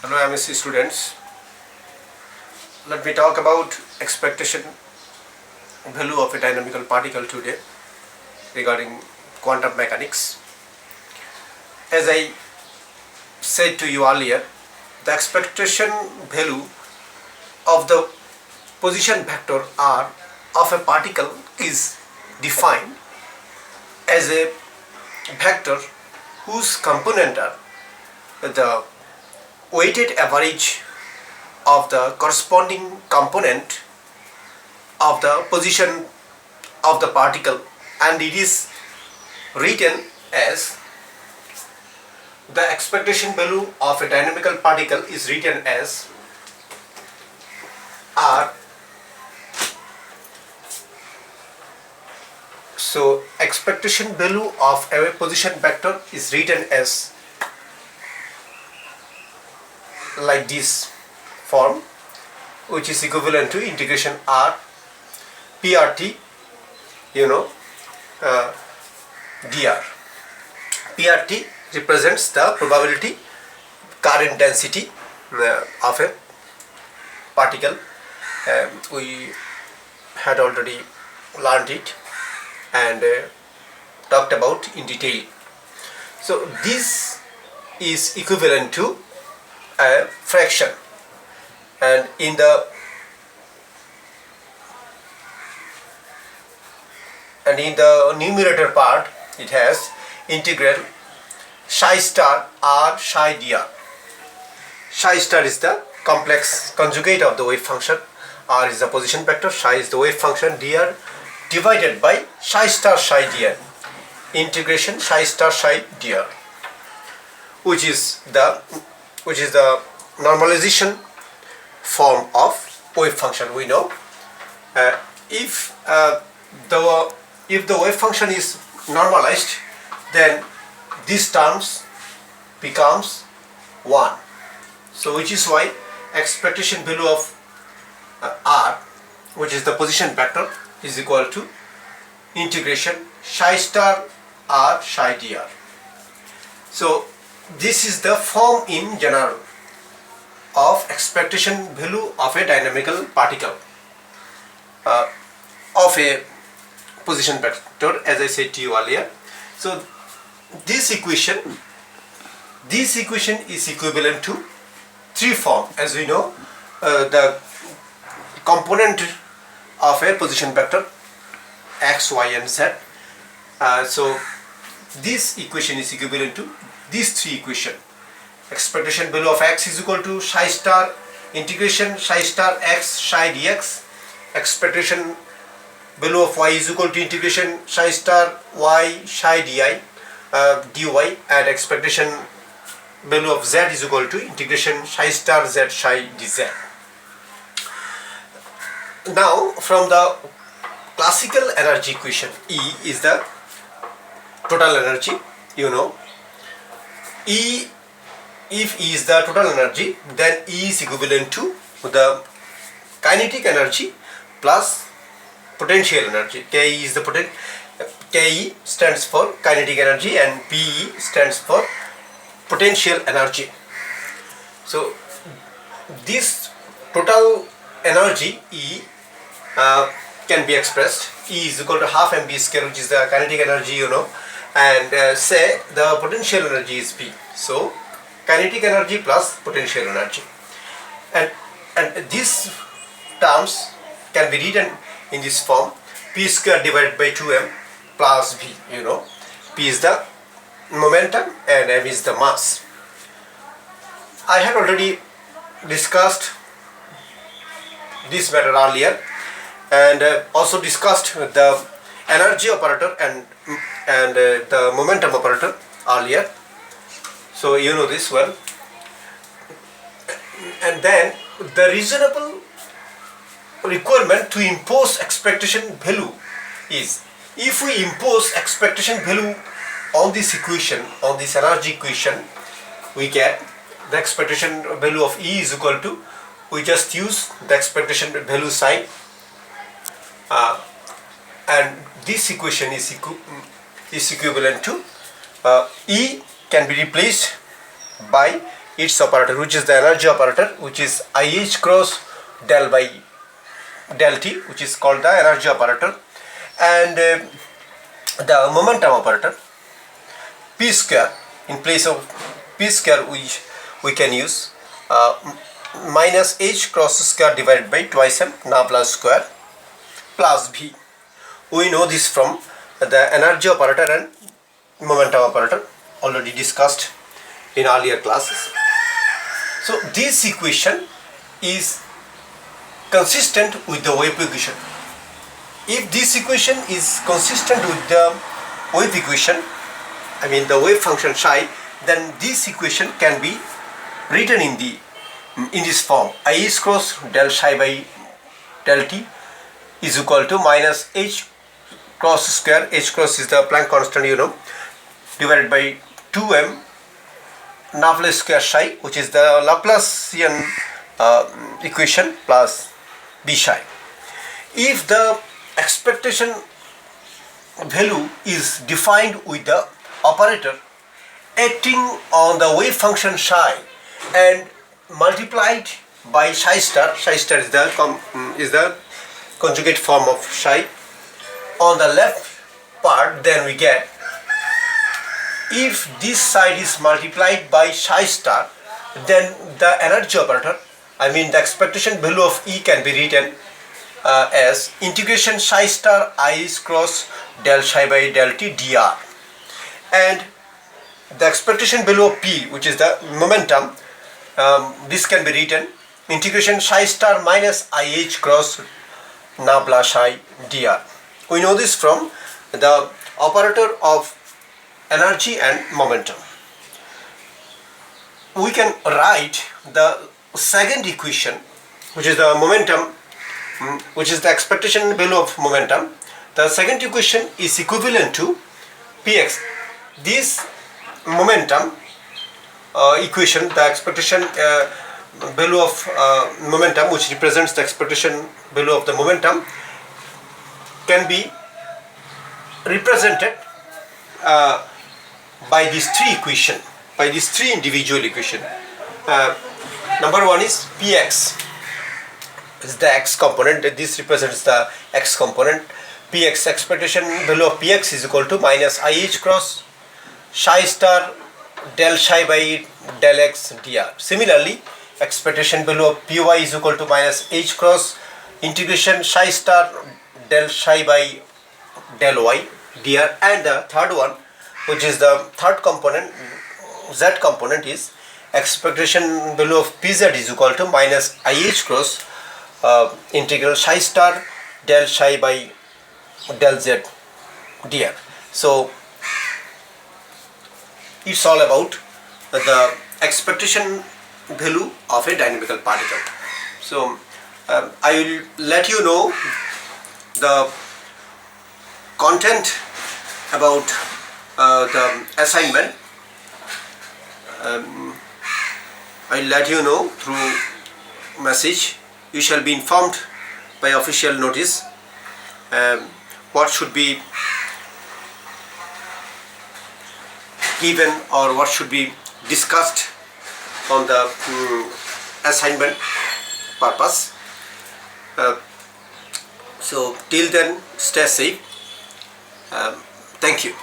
Hello MSc students, let me talk about expectation value of a dynamical particle today regarding quantum mechanics. As I said to you earlier, the expectation value of the position vector r of a particle is defined as a vector whose component are the weighted average of the corresponding component of the position of the particle, and it is written as the expectation value of a dynamical particle is written as r. So expectation value of a position vector is written as like this form, which is equivalent to integration r PRT, dr. PRT represents the probability current density of a particle. We had already learned it and talked about in detail. So this is equivalent to a fraction, and in the numerator part it has integral psi star r psi dr. Psi star is the complex conjugate of the wave function, r is the position vector, psi is the wave function, dr divided by psi star psi dr, integration psi star psi dr, which is the normalization form of wave function. We know if the wave function is normalized, then these terms becomes 1. So which is why expectation value of r, which is the position vector, is equal to integration psi star r psi dr. So this is the form in general of expectation value of a dynamical particle of a position vector, as I said to you earlier. So this equation is equivalent to 3 form. As we know, the component of a position vector x, y and z. So this equation is equivalent to these 3 equations. Expectation value of x is equal to psi star integration psi star x psi dx. Expectation value of y is equal to integration psi star y psi dy, and expectation value of z is equal to integration psi star z psi dz. Now from the classical energy equation, E is the total energy. If E is the total energy, then E is equivalent to the kinetic energy plus potential energy. Ke is the Ke stands for kinetic energy and Pe stands for potential energy. So this total energy E can be expressed. E is equal to half mv square, which is the kinetic energy, and say the potential energy is P. So kinetic energy plus potential energy, and these terms can be written in this form: P square divided by 2m plus V. P is the momentum and m is the mass. I had already discussed this matter earlier, and also discussed the energy operator and the momentum operator earlier. So you know this well. And then the reasonable requirement to impose expectation value is, if we impose expectation value on this equation, on this energy equation, we get the expectation value of E is equal to, we just use the expectation value sign, and this equation is equivalent to E can be replaced by its operator, which is the energy operator, which is IH cross del by del T, which is called the energy operator, and the momentum operator P square. In place of P square we can use minus H cross square divided by twice m Laplace square plus V. We know this from the energy operator and momentum operator, already discussed in earlier classes. So this equation is consistent with the wave equation. If this equation is consistent with the wave equation, I mean the wave function psi, then this equation can be written in this form: IH cross del psi by del T is equal to minus H cross square, H cross is the Planck constant, divided by 2m Laplace square psi, which is the Laplacian equation, plus B psi. If the expectation value is defined with the operator acting on the wave function psi and multiplied by psi star is the conjugate form of psi on the left part, then we get, if this side is multiplied by psi star, then the energy operator, I mean the expectation value of E, can be written as integration psi star IH cross del psi by del T dr, and the expectation value of P, which is the momentum, this can be written integration psi star minus IH cross nabla psi dr. We know this from the operator of energy and momentum. We can write the second equation, which is the momentum, which is the expectation value of momentum. The second equation is equivalent to Px. This momentum equation, the expectation value of momentum, which represents the expectation value of the momentum, can be represented by these three individual equation. Number one is Px, is the x component. This represents the x component. Px, expectation value of Px is equal to minus IH cross psi star del psi by del x dr. Similarly, expectation value of Py is equal to minus H cross integration psi star del psi by del y dr. And the third one, which is the third component, z component, is expectation value of Pz is equal to minus IH cross integral psi star del psi by del z dr. So it's all about the expectation value of a dynamical particle. So I will let you know the content about the assignment. I'll let you know through message. You shall be informed by official notice what should be given or what should be discussed on the assignment purpose. So till then, stay safe. Thank you.